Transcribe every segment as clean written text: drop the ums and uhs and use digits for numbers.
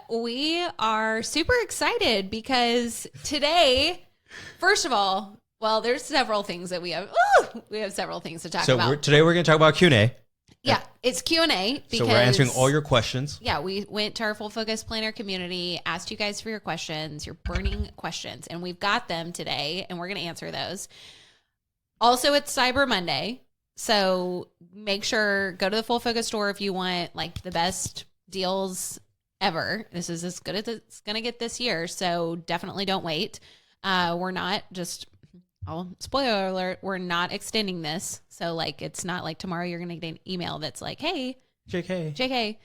we are super excited because today, first of all, well, there's several things that we have. We have several things to talk about. Today we're going to talk about Q&A. Yeah, it's Q&A. So we're answering all your questions. Yeah, we went to our Full Focus Planner community, asked you guys for your questions, your burning questions, and we've got them today, and we're going to answer those. Also, it's Cyber Monday, so make sure, go to the Full Focus store if you want like the best deals ever. This is as good as it's going to get this year, so definitely don't wait. We're not just... Oh, spoiler alert, we're not extending this. So, like, it's not like tomorrow you're going to get an email that's like, hey, JK.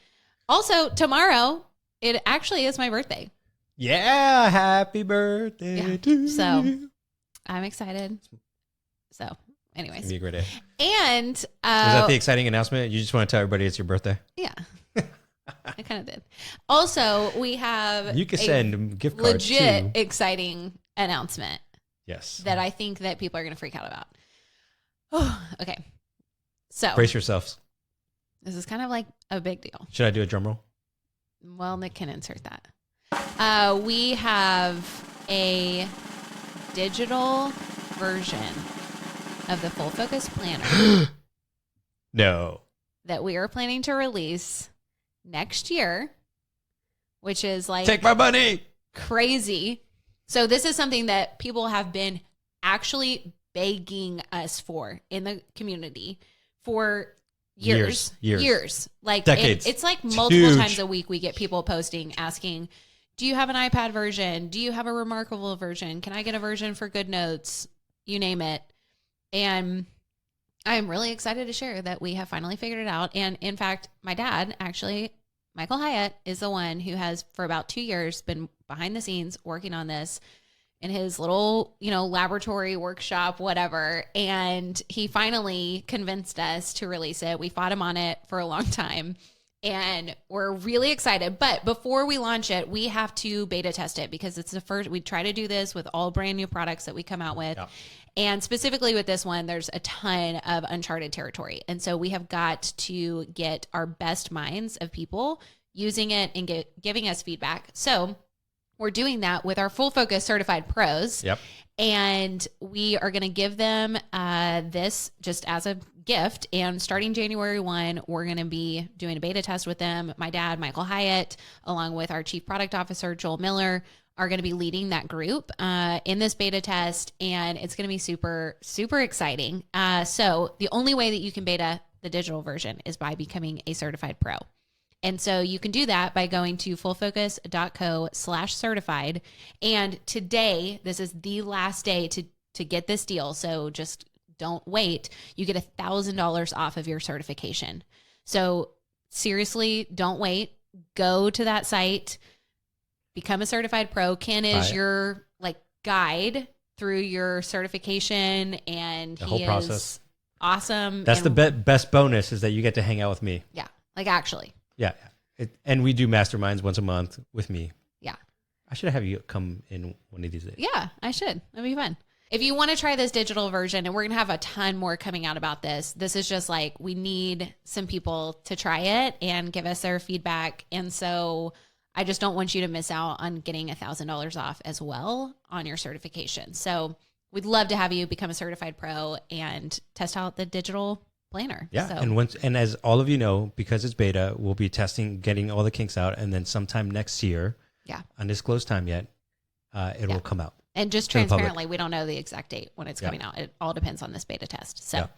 Also, tomorrow, it actually is my birthday. Yeah, happy birthday to you. So, I'm excited. So, anyways. It's going to be a great day. And... Was that the exciting announcement? You just want to tell everybody it's your birthday? Yeah. I kind of did. Also, we have... You can send gift cards, legit too. exciting announcement. Yes. That I think that people are going to freak out about. Oh, okay. So. Brace yourselves. This is kind of like a big deal. Should I do a drum roll? Well, Nick can insert that. We have a digital version of the Full Focus Planner. No. That we are planning to release next year, which is like... Take my money! Crazy. So this is something that people have been actually begging us for in the community for years. Like decades. It's like multiple times a week we get people posting asking, do you have an iPad version? Do you have a Remarkable version? Can I get a version for GoodNotes? You name it. And I'm really excited to share that we have finally figured it out. And in fact, my dad, actually, Michael Hyatt, is the one who has for about 2 years been behind the scenes working on this in his little, laboratory workshop, whatever. And he finally convinced us to release it. We fought him on it for a long time and we're really excited. But before we launch it, we have to beta test it because it's the first, we try to do this with all brand new products that we come out with. Yeah. And specifically with this one, there's a ton of uncharted territory. And so we have got to get our best minds of people using it and giving us feedback. So we're doing that with our Full Focus certified pros. Yep. And we are going to give them this just as a gift. And starting January 1, we're going to be doing a beta test with them. My dad, Michael Hyatt, along with our chief product officer, Joel Miller, are going to be leading that group in this beta test. And it's going to be super, super exciting. So the only way that you can beta the digital version is by becoming a certified pro. And so you can do that by going to fullfocus.co/certified. And today, this is the last day to get this deal. So just don't wait. You get $1,000 off of your certification. So seriously, don't wait. Go to that site, become a certified pro. Ken is your guide through your certification, and the whole process. Awesome. That's the best bonus is that you get to hang out with me. Yeah, actually. Yeah. And we do masterminds once a month with me. Yeah. I should have you come in one of these days. Yeah, I should. That'd be fun. If you want to try this digital version, and we're going to have a ton more coming out about this, this is just we need some people to try it and give us their feedback. And so I just don't want you to miss out on getting $1,000 off as well on your certification. So we'd love to have you become a certified pro and test out the digital planner. Yeah. So. And as all of you know, because it's beta, we'll be testing, getting all the kinks out. And then sometime next year, undisclosed time yet, it will come out. And just transparently, we don't know the exact date when it's coming out. It all depends on this beta test. So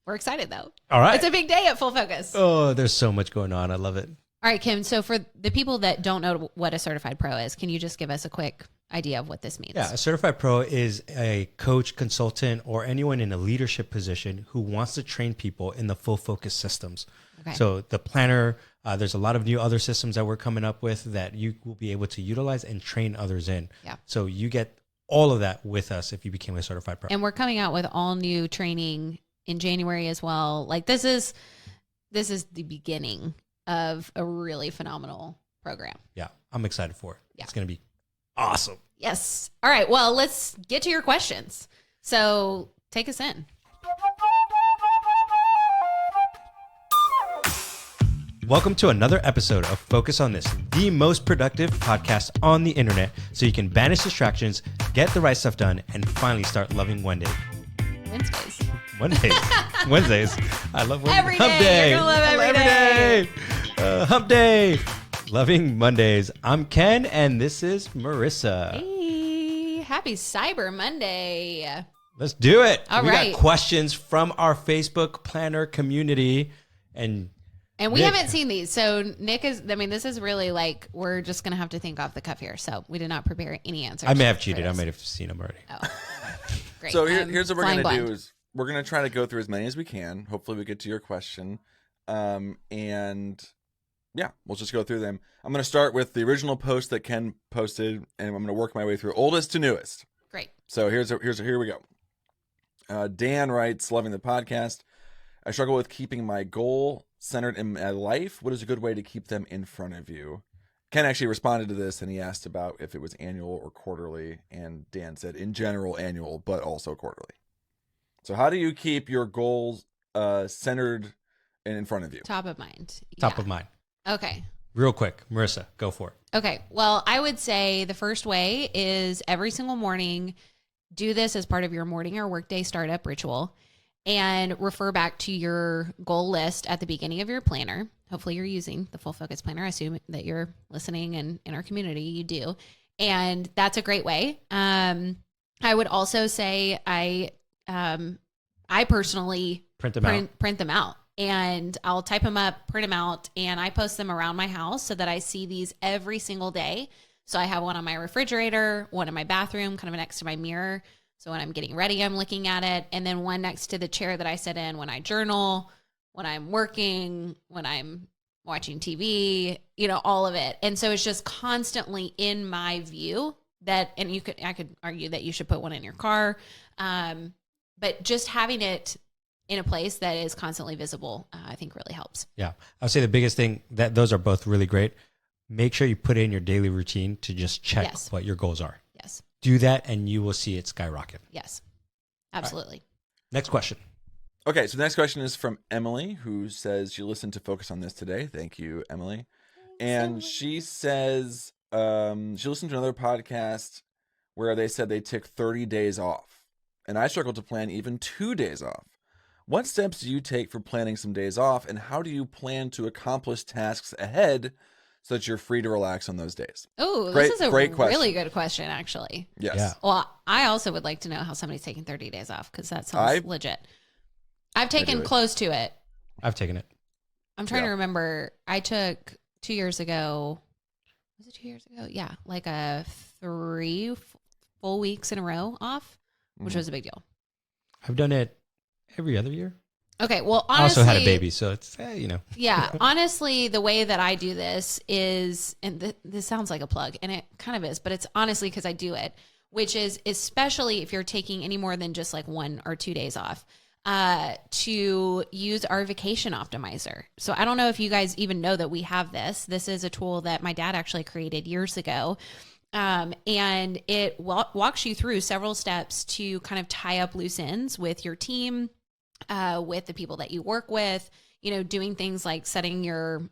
we're excited though. All right. It's a big day at Full Focus. Oh, there's so much going on. I love it. All right, Kim. So for the people that don't know what a certified pro is, can you just give us a quick idea of what this means? Yeah, a certified pro is a coach, consultant, or anyone in a leadership position who wants to train people in the Full Focus systems. Okay. So the planner, there's a lot of new other systems that we're coming up with that you will be able to utilize and train others in. Yeah. So you get all of that with us if you became a certified pro. And we're coming out with all new training in January as well. This is the beginning of a really phenomenal program. Yeah, I'm excited for it. Yeah. It's going to be awesome. Yes. All right. Well, let's get to your questions. So take us in. Welcome to another episode of Focus on This, the most productive podcast on the internet, so you can banish distractions, get the right stuff done, and finally start loving Wednesdays. Wednesdays. I love Wednesdays. Every day. You're gonna love every day. Hump day. Loving Mondays. I'm Ken, and this is Marissa. Hey, happy Cyber Monday. Let's do it. All we right. got questions from our Facebook planner community, and we Nick, haven't seen these. So Nick this is really like, we're just going to have to think off the cuff here. So we did not prepare any answers. I may have cheated. I might have seen them already. Oh, great. So here's what we're going to do is we're going to try to go through as many as we can. Hopefully we get to your question. And yeah, we'll just go through them. I'm going to start with the original post that Ken posted, and I'm going to work my way through oldest to newest. Great. So here we go. Dan writes, loving the podcast. I struggle with keeping my goal centered in my life. What is a good way to keep them in front of you? Ken actually responded to this, and he asked about if it was annual or quarterly. And Dan said, in general, annual, but also quarterly. So how do you keep your goals centered and in front of you? Top of mind. Top of mind. Okay. Real quick, Marissa, go for it. Okay. Well, I would say the first way is every single morning, do this as part of your morning or workday startup ritual and refer back to your goal list at the beginning of your planner. Hopefully you're using the Full Focus Planner. I assume that you're listening and in our community, you do. And that's a great way. I would also say I personally Print them out. And I'll type them up, print them out, and I post them around my house so that I see these every single day. So I have one on my refrigerator, one in my bathroom, kind of next to my mirror. So when I'm getting ready, I'm looking at it. And then one next to the chair that I sit in when I journal, when I'm working, when I'm watching TV, all of it. And so it's just constantly in my view that, and I could argue that you should put one in your car. But just having it in a place that is constantly visible, I think really helps. Yeah. I'll say the biggest thing, that those are both really great. Make sure you put in your daily routine to just check what your goals are. Yes. Do that and you will see it skyrocket. Yes, absolutely. Right. Next question. Okay, so the next question is from Emily, who says she listened to Focus on This today. Thank you, Emily. And she says she listened to another podcast where they said they took 30 days off. And I struggle to plan even 2 days off. What steps do you take for planning some days off, and how do you plan to accomplish tasks ahead so that you're free to relax on those days? Oh, this is a great question. really good question, actually. Yes. Yeah. Well, I also would like to know how somebody's taking 30 days off, because that sounds legit. I've taken close to it. I've taken it. I'm trying to remember. I took 2 years ago. Was it 2 years ago? Yeah. Like 3 full weeks in a row off, which was a big deal. I've done it every other year. Okay. Well, honestly, I also had a baby, so it's, Yeah. Honestly, the way that I do this is, and this sounds like a plug, and it kind of is, but it's honestly because I do it, which is especially if you're taking any more than just like 1 or 2 days off, to use our vacation optimizer. So I don't know if you guys even know that we have this. This is a tool that my dad actually created years ago. And it walks you through several steps to kind of tie up loose ends with your team, with the people that you work with, doing things like setting your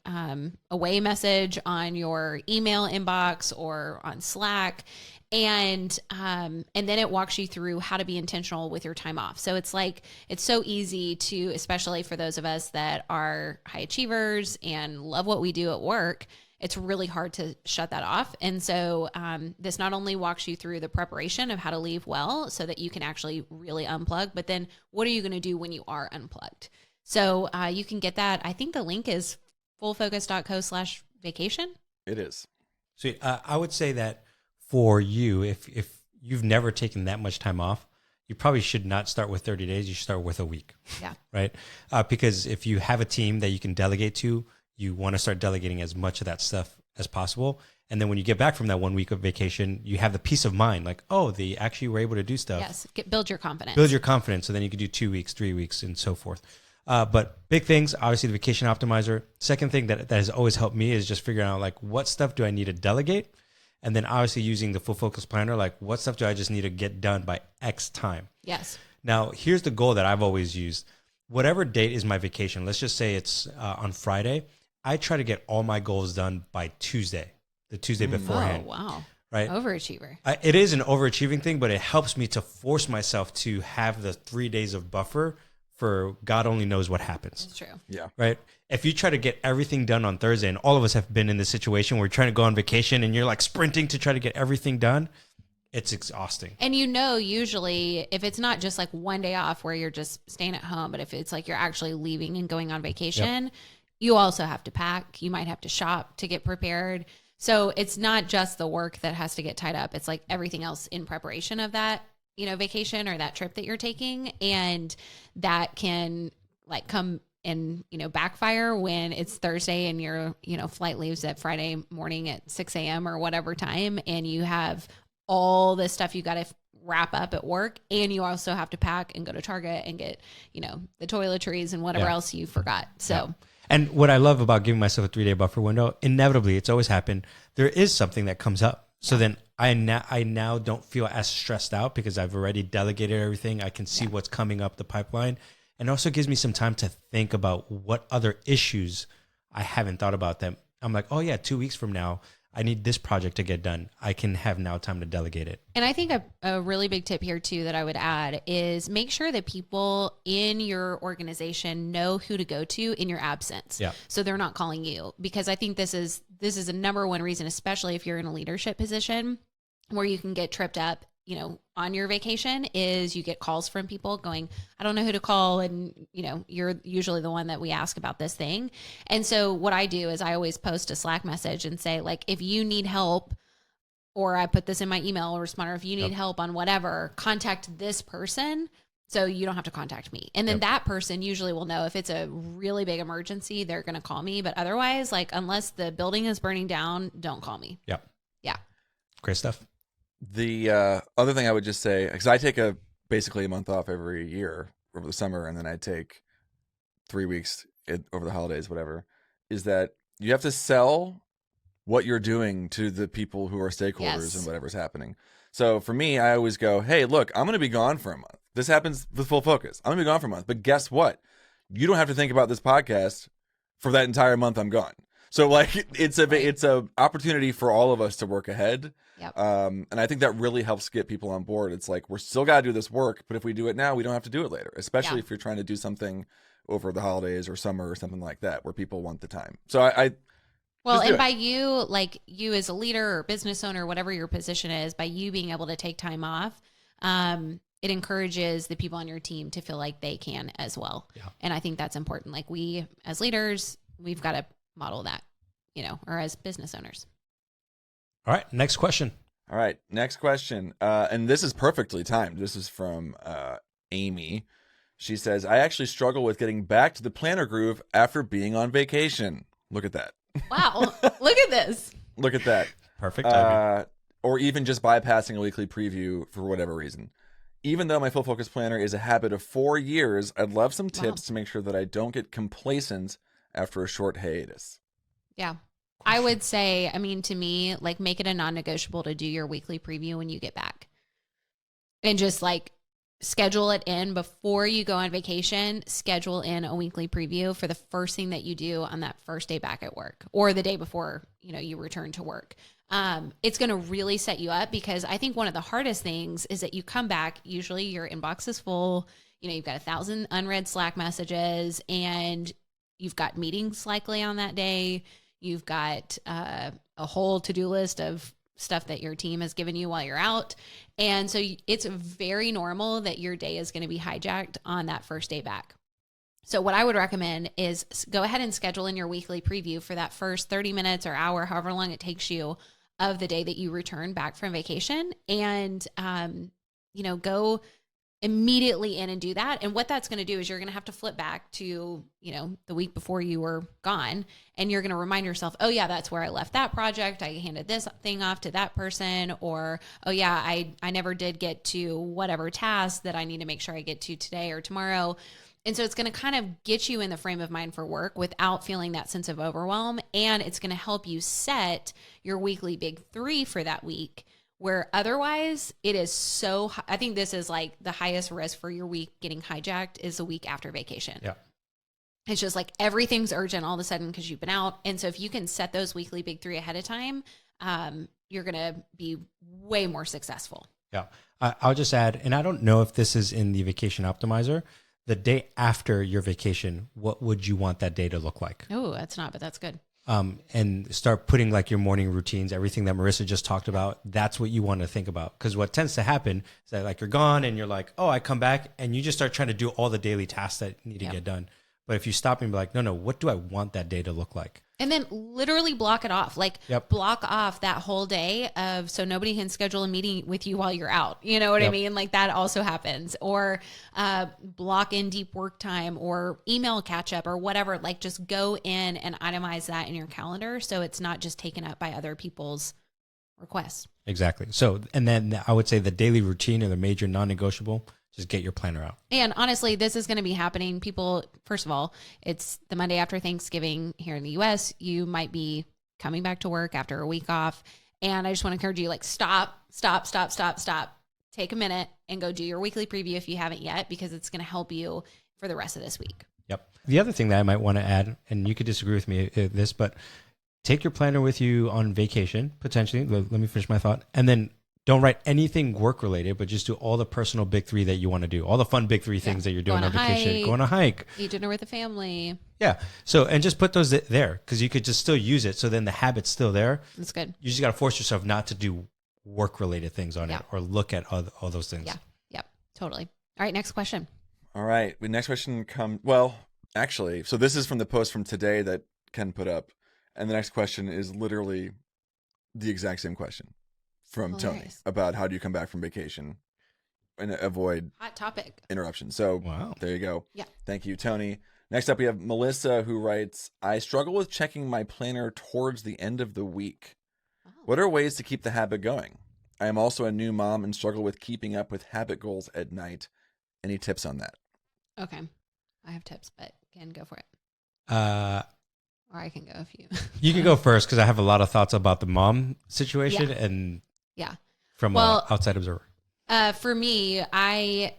away message on your email inbox or on Slack. And then it walks you through how to be intentional with your time off. So it's so easy to, especially for those of us that are high achievers and love what we do at work, it's really hard to shut that off. And so this not only walks you through the preparation of how to leave well so that you can actually really unplug, but then what are you going to do when you are unplugged? So you can get that. I think the link is fullfocus.co/vacation. It is. So I would say that for you, if you've never taken that much time off, you probably should not start with 30 days. You should start with a week. Yeah. Right? Because if you have a team that you can delegate to, you want to start delegating as much of that stuff as possible. And then when you get back from that 1 week of vacation, you have the peace of mind, like, oh, they actually were able to do stuff. Yes. Build your confidence. Build your confidence. So then you can do 2 weeks, 3 weeks, and so forth. But big things, obviously the vacation optimizer. Second thing that has always helped me is just figuring out like, what stuff do I need to delegate? And then obviously using the Full Focus Planner, like what stuff do I just need to get done by X time? Yes. Now, here's the goal that I've always used. Whatever date is my vacation, let's just say it's on Friday. I try to get all my goals done by Tuesday, the Tuesday beforehand. Oh, wow. Right? Overachiever. It is an overachieving thing, but it helps me to force myself to have the 3 days of buffer for God only knows what happens. That's true. Yeah. Right? If you try to get everything done on Thursday, and all of us have been in this situation where we're trying to go on vacation and you're like sprinting to try to get everything done, it's exhausting. And usually if it's not just like one day off where you're just staying at home, but if it's like you're actually leaving and going on vacation, you also have to pack. You might have to shop to get prepared. So it's not just the work that has to get tied up. It's like everything else in preparation of that, vacation or that trip that you're taking. And that can like come and, backfire when it's Thursday and your, flight leaves at Friday morning at 6 a.m. or whatever time. And you have all this stuff you got to wrap up at work. And you also have to pack and go to Target and get, the toiletries and whatever else you forgot. So. Yeah. And what I love about giving myself a 3-day buffer window, inevitably, it's always happened, there is something that comes up. So then I now don't feel as stressed out because I've already delegated everything. I can see what's coming up the pipeline. And it also gives me some time to think about what other issues I haven't thought about them. I'm like, oh yeah, 2 weeks from now, I need this project to get done. I can have now time to delegate it. And I think a really big tip here too that I would add is make sure that people in your organization know who to go to in your absence. Yeah. So they're not calling you, because I think this is a number one reason, especially if you're in a leadership position where you can get tripped up, on your vacation, is you get calls from people going, I don't know who to call. And, you're usually the one that we ask about this thing. And so what I do is I always post a Slack message and say, like, if you need help, or I put this in my email responder, if you need help on whatever, contact this person. So you don't have to contact me. And then that person usually will know if it's a really big emergency, they're going to call me. But otherwise, like, unless the building is burning down, don't call me. Yep. Yeah. Great stuff. The other thing I would just say, because I take basically a month off every year over the summer, and then I take 3 weeks over the holidays, whatever, is that you have to sell what you're doing to the people who are stakeholders and whatever's happening. So for me, I always go, hey, look, I'm going to be gone for a month. This happens with Full Focus. I'm going to be gone for a month. But guess what? You don't have to think about this podcast for that entire month I'm gone. So like it's a opportunity for all of us to work ahead. Yep. And I think that really helps get people on board. It's like, we're still got to do this work, but if we do it now, we don't have to do it later, especially if you're trying to do something over the holidays or summer or something like that, where people want the time. So well, and by you, like you as a leader or business owner, whatever your position is, by you being able to take time off, it encourages the people on your team to feel like they can as well. Yeah. And I think that's important. Like we, as leaders, we've got to model that, or as business owners. All right. Next question. All right. Next question. And this is perfectly timed. This is from Amy. She says, I actually struggle with getting back to the planner groove after being on vacation. Look at that. Wow. Look at this. Look at that. Perfect timing. Or even just bypassing a weekly preview for whatever reason. Even though my Full Focus planner is a habit of 4 years, I'd love some tips to make sure that I don't get complacent after a short hiatus. Yeah. I would say, to me, like, make it a non-negotiable to do your weekly preview when you get back. And just like schedule it in before you go on vacation. Schedule in a weekly preview for the first thing that you do on that first day back at work, or the day before, you return to work. It's going to really set you up, because I think one of the hardest things is that you come back, usually your inbox is full, you've got 1,000 unread Slack messages, and you've got meetings likely on that day. You've got a whole to-do list of stuff that your team has given you while you're out. And so it's very normal that your day is going to be hijacked on that first day back. So what I would recommend is go ahead and schedule in your weekly preview for that first 30 minutes or hour, however long it takes you, of the day that you return back from vacation. And, go immediately in and do that. And what that's going to do is you're going to have to flip back to, the week before you were gone, and you're going to remind yourself, oh yeah, that's where I left that project. I handed this thing off to that person, or, oh yeah, I never did get to whatever task that I need to make sure I get to today or tomorrow. And so it's going to kind of get you in the frame of mind for work without feeling that sense of overwhelm. And it's going to help you set your weekly big 3 for that week, where otherwise it is I think this is like the highest risk for your week getting hijacked is the week after vacation. Yeah. It's just like everything's urgent all of a sudden because you've been out. And so if you can set those weekly big three ahead of time, you're going to be way more successful. Yeah. I'll just add, and I don't know if this is in the vacation optimizer, the day after your vacation, what would you want that day to look like? Oh, that's not, but that's good. And start putting like your morning routines, everything that Marissa just talked about. That's what you want to think about. Because what tends to happen is that like you're gone and you're like, oh, I come back, and you just start trying to do all the daily tasks that need to get done. But if you stop and be like, no, what do I want that day to look like? And then literally block it off. Like block off that whole day so nobody can schedule a meeting with you while you're out. You know what I mean? Like that also happens. Or block in deep work time or email catch up or whatever. Like just go in and itemize that in your calendar so it's not just taken up by other people's requests. Exactly. So, and then I would say the daily routine or the major non-negotiable, just get your planner out. And honestly, this is going to be happening. People, first of all, it's the Monday after Thanksgiving here in the US. You might be coming back to work after a week off. And I just want to encourage you, like, stop. Take a minute and go do your weekly preview if you haven't yet, because it's going to help you for the rest of this week. Yep. The other thing that I might want to add, and you could disagree with me at this, but take your planner with you on vacation, potentially. Let me finish my thought. And then don't write anything work related, but just do all the personal big three that you want to do. All the fun big three things that you're doing on vacation. Go on a hike. Eat dinner with the family. Yeah. So, and just put those there because you could just still use it. So then the habit's still there. That's good. You just got to force yourself not to do work related things on it or look at all those things. Yeah. Yep. Totally. All right. Next question. All right. The next question comes, well, actually, so this is from the post from today that Ken put up. And the next question is literally the exact same question from Tony about how do you come back from vacation and avoid hot topic interruption. So There you go. Yeah. Thank you, Tony. Next up, we have Melissa, who writes, I struggle with checking my planner towards the end of the week. What are ways to keep the habit going? I am also a new mom and struggle with keeping up with habit goals at night. Any tips on that? Okay. I have tips, but Ken, go for it. Or I can go if you. You can go first because I have a lot of thoughts about the mom situation and from an outside observer. For me, I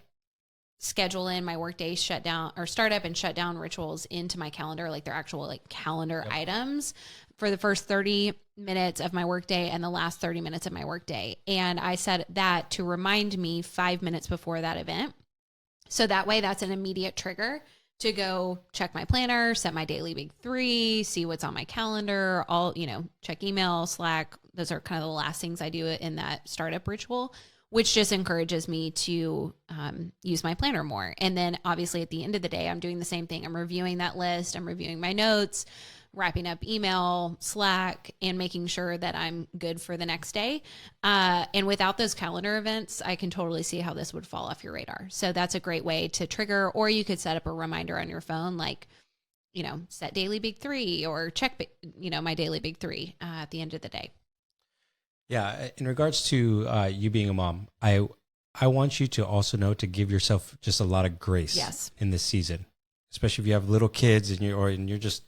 schedule in my workday shutdown or startup and shutdown rituals into my calendar, like they're actual like calendar items for the first 30 minutes of my workday and the last 30 minutes of my workday. And I set that to remind me 5 minutes before that event. So that way that's an immediate trigger to go check my planner, set my daily big three, see what's on my calendar, check email, Slack. Those are kind of the last things I do in that startup ritual, which just encourages me to use my planner more. And then obviously at the end of the day, I'm doing the same thing. I'm reviewing that list. I'm reviewing my notes, wrapping up email, Slack, and making sure that I'm good for the next day. And without those calendar events, I can totally see how this would fall off your radar. So that's a great way to trigger, or you could set up a reminder on your phone, like, set daily big three or check, my daily big three at the end of the day. Yeah. In regards to you being a mom, I want you to also know to give yourself just a lot of grace in this season, especially if you have little kids and you're just,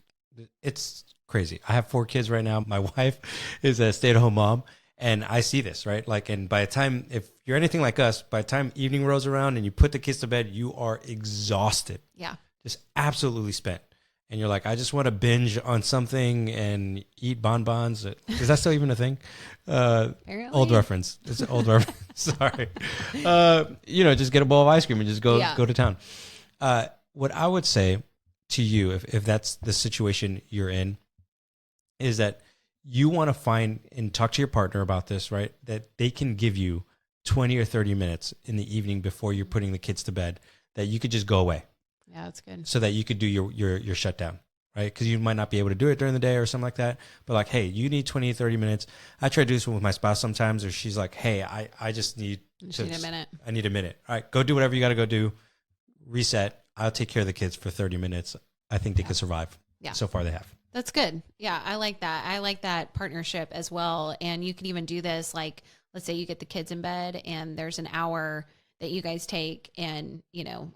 it's crazy. I have 4 kids right now. My wife is a stay-at-home mom, and I see this, right? Like, and by the time, if you're anything like us, by the time evening rolls around and you put the kids to bed, you are exhausted. Yeah. Just absolutely spent. And you're like, I just want to binge on something and eat bonbons. Is that still even a thing? Old reference. It's an old reference. Sorry. Just get a bowl of ice cream and just go to town. What I would say to you, if that's the situation you're in, is that you want to find and talk to your partner about this, right? That they can give you 20 or 30 minutes in the evening before you're putting the kids to bed, that you could just go away. Yeah, that's good. So that you could do your shutdown, right? Because you might not be able to do it during the day or something like that. But like, hey, you need 20, 30 minutes. I try to do this with my spouse sometimes, or she's like, hey, I just need a minute. I need a minute. All right, go do whatever you got to go do. Reset. I'll take care of the kids for 30 minutes. I think they could survive. Yeah. So far they have. That's good. Yeah, I like that. I like that partnership as well. And you can even do this, like, let's say you get the kids in bed and there's an hour that you guys take and,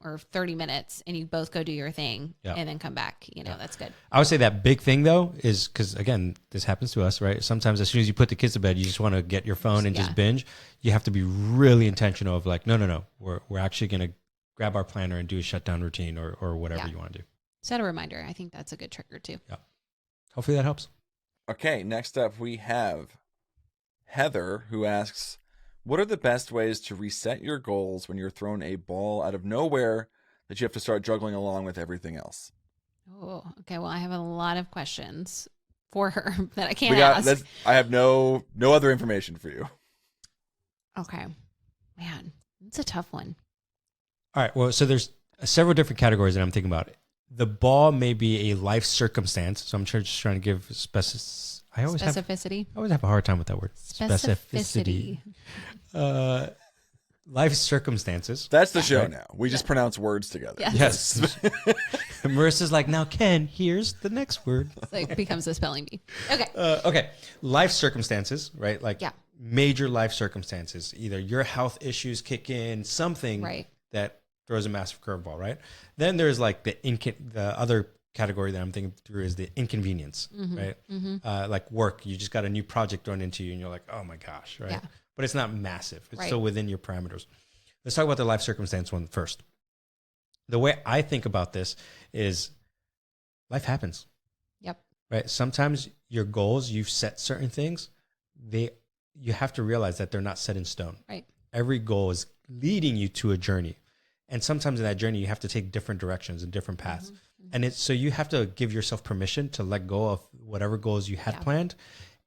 or 30 minutes and you both go do your thing and then come back, that's good. I would say that big thing though is because again, this happens to us, right? Sometimes as soon as you put the kids to bed, you just want to get your phone and just binge. You have to be really intentional of like, no. We're actually going to grab our planner and do a shutdown routine or whatever you want to do. set a reminder. I think that's a good trigger too. Yeah. Hopefully that helps. Okay, next up we have Heather, who asks, what are the best ways to reset your goals when you're thrown a ball out of nowhere that you have to start juggling along with everything else? Oh, okay. Well, I have a lot of questions for her that I can't ask. I have no other information for you. Okay. Man, it's a tough one. All right. Well, so there's several different categories that I'm thinking about. The ball may be a life circumstance. So I'm just trying to give specificity. I always have a hard time with that word. Specificity. Life circumstances. That's the show now. We just pronounce words together. Yes. Marissa's like, now, Ken, here's the next word. Like becomes a spelling bee. Okay. Okay. Life circumstances, right? Like major life circumstances. Either your health issues kick in, something that throws a massive curveball, right? Then there's like the other category that I'm thinking through is the inconvenience, right? Like work, you just got a new project thrown into you and you're like, oh my gosh, right? Yeah. But it's not massive. It's still within your parameters. Let's talk about the life circumstance one first. The way I think about this is life happens. Yep. Right? Sometimes your goals, you've set certain things, you have to realize that they're not set in stone. Right. Every goal is leading you to a journey. And sometimes in that journey, you have to take different directions and different paths. And so you have to give yourself permission to let go of whatever goals you had planned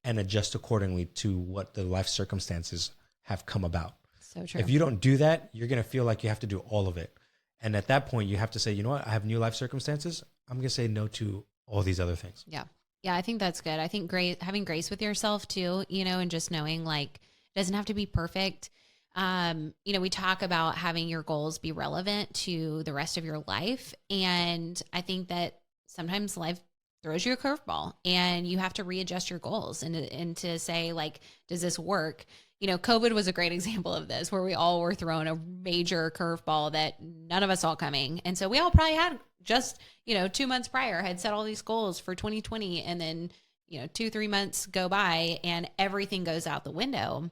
and adjust accordingly to what the life circumstances have come about. So true. If you don't do that, you're going to feel like you have to do all of it. And at that point, you have to say, you know what? I have new life circumstances. I'm going to say no to all these other things. Yeah. Yeah, I think that's good. I think having grace with yourself too, and just knowing like it doesn't have to be perfect. We talk about having your goals be relevant to the rest of your life. And I think that sometimes life throws you a curveball and you have to readjust your goals and to say like, does this work? COVID was a great example of this where we all were thrown a major curveball that none of us saw coming. And so we all probably had just, 2 months prior had set all these goals for 2020. And then, 2-3 months go by and everything goes out the window.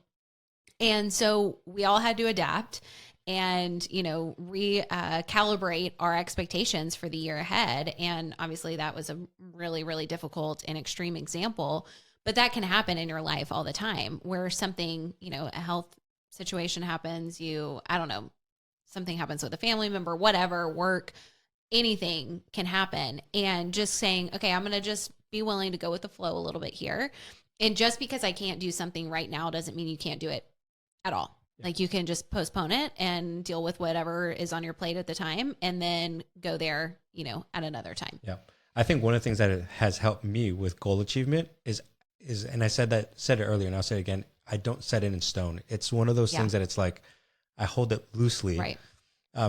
And so we all had to adapt and, recalibrate our expectations for the year ahead. And obviously that was a really, really difficult and extreme example, but that can happen in your life all the time where something, a health situation happens, something happens with a family member, whatever, work, anything can happen. And just saying, okay, I'm going to just be willing to go with the flow a little bit here. And just because I can't do something right now doesn't mean you can't do it at all. Yeah. Like you can just postpone it and deal with whatever is on your plate at the time and then go there, at another time. Yeah. I think one of the things that has helped me with goal achievement is, and I said it earlier and I'll say it again, I don't set it in stone. It's one of those things that it's like, I hold it loosely. Right.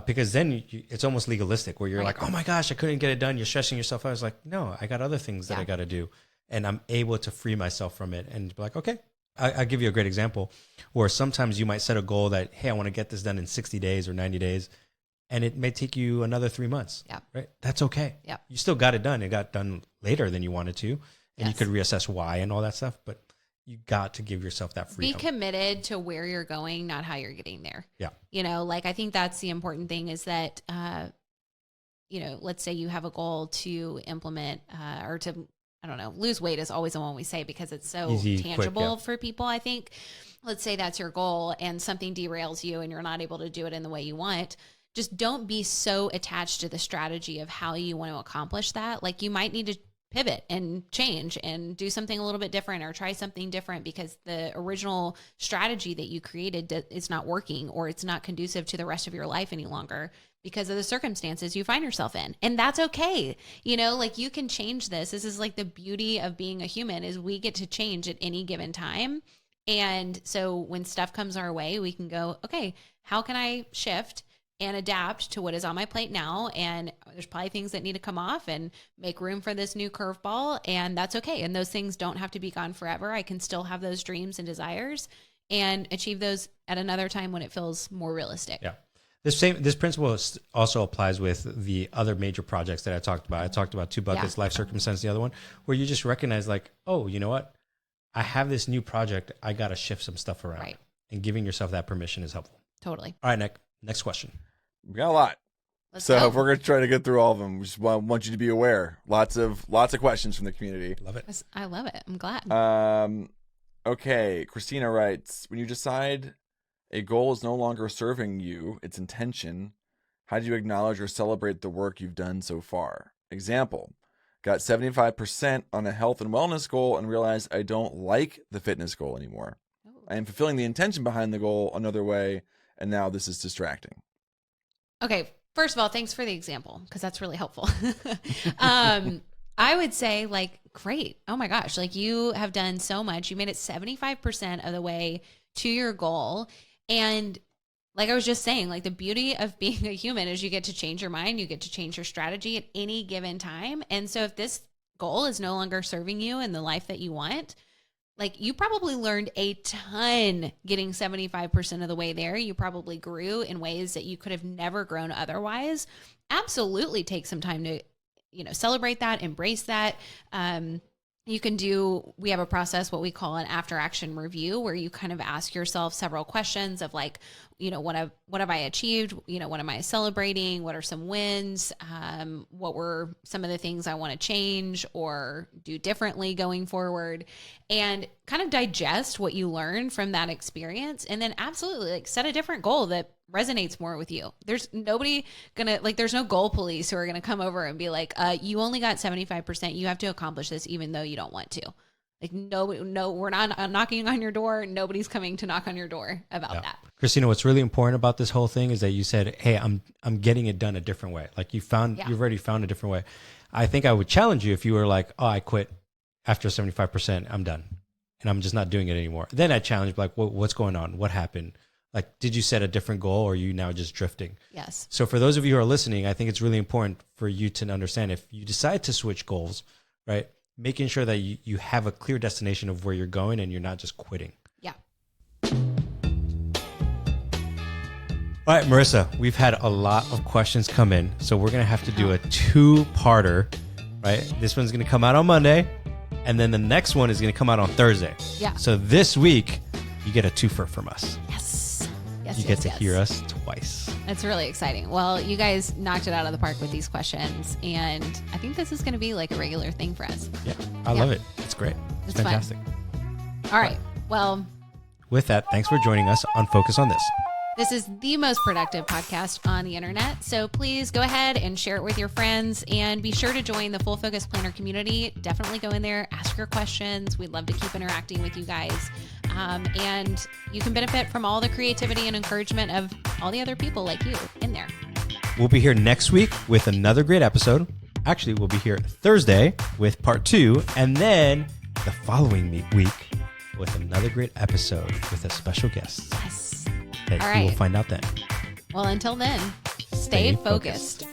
Because then it's almost legalistic where you're like, oh my gosh, I couldn't get it done. You're stressing yourself out. I was like, no, I got other things that I got to do. And I'm able to free myself from it and be like, okay. I'll give you a great example where sometimes you might set a goal that, hey, I want to get this done in 60 days or 90 days. And it may take you another 3 months. Yeah. Right. That's okay. Yeah. You still got it done. It got done later than you wanted to. And you could reassess why and all that stuff. But you got to give yourself that freedom. Be committed to where you're going, not how you're getting there. Yeah. I think that's the important thing is that, let's say you have a goal to implement or to, lose weight is always the one we say because it's so easy, tangible quick, for people, I think. Let's say that's your goal and something derails you and you're not able to do it in the way you want. Just don't be so attached to the strategy of how you want to accomplish that. Like you might need to pivot and change and do something a little bit different or try something different because the original strategy that you created is not working or it's not conducive to the rest of your life any longer because of the circumstances you find yourself in. And that's okay. You can change this. This is like the beauty of being a human is we get to change at any given time. And so when stuff comes our way, we can go, okay, how can I shift and adapt to what is on my plate now? And there's probably things that need to come off and make room for this new curveball. And that's okay. And those things don't have to be gone forever. I can still have those dreams and desires and achieve those at another time when it feels more realistic. Yeah. This principle also applies with the other major projects that I talked about. I talked about 2 buckets, life circumstance, the other one, where you just recognize like, oh, you know what? I have this new project. I got to shift some stuff around. Right. And giving yourself that permission is helpful. Totally. All right, Nick, next question. We got a lot. So if we're going to try to get through all of them, we just want you to be aware. Lots of questions from the community. Love it. I love it. I'm glad. Okay. Christina writes, when you decide a goal is no longer serving you, its intention, how do you acknowledge or celebrate the work you've done so far? Example, got 75% on a health and wellness goal and realized I don't like the fitness goal anymore. I am fulfilling the intention behind the goal another way, and now this is distracting. Okay, first of all, thanks for the example, because that's really helpful. I would say, like, great. Oh my gosh, like, you have done so much. You made it 75% of the way to your goal. And like I was just saying, like, the beauty of being a human is you get to change your mind, you get to change your strategy at any given time. And so if this goal is no longer serving you in the life that you want, like, you probably learned a ton getting 75% of the way there. You probably grew in ways that you could have never grown otherwise. Absolutely take some time to, celebrate that, embrace that. We have a process, what we call an after action review, where you kind of ask yourself several questions of, like, what have I achieved? What am I celebrating? What are some wins? What were some of the things I want to change or do differently going forward? And kind of digest what you learned from that experience. And then absolutely, like, set a different goal that resonates more with you. There's nobody there's no goal police who are going to come over and be like, you only got 75%. You have to accomplish this even though you don't want to. Like, no, we're not knocking on your door. Nobody's coming to knock on your door about that. Christina, what's really important about this whole thing is that you said, hey, I'm getting it done a different way. Like, you've already found a different way. I think I would challenge you if you were like, oh, I quit after 75%, I'm done. And I'm just not doing it anymore. Then I challenge, like, what's going on? What happened? Like, did you set a different goal, or are you now just drifting? Yes. So for those of you who are listening, I think it's really important for you to understand, if you decide to switch goals, right, making sure that you have a clear destination of where you're going and you're not just quitting. Yeah. All right, Marissa, we've had a lot of questions come in, so we're going to have to do a two-parter, right? This one's going to come out on Monday, and then the next one is going to come out on Thursday. Yeah. So this week, you get a twofer from us. Yes. You get to hear us twice. That's really exciting. Well, you guys knocked it out of the park with these questions, and I think this is going to be like a regular thing for us. Yeah, I love it. It's great. It's fantastic. Fun. All right. Well, with that, thanks for joining us on Focus on This. This is the most productive podcast on the internet, so please go ahead and share it with your friends, and be sure to join the Full Focus Planner community. Definitely go in there, ask your questions. We'd love to keep interacting with you guys. And you can benefit from all the creativity and encouragement of all the other people like you in there. We'll be here next week with another great episode. Actually, we'll be here Thursday with part 2, and then the following week with another great episode with a special guest. Yes. That you will find out then. Well, until then, stay focused.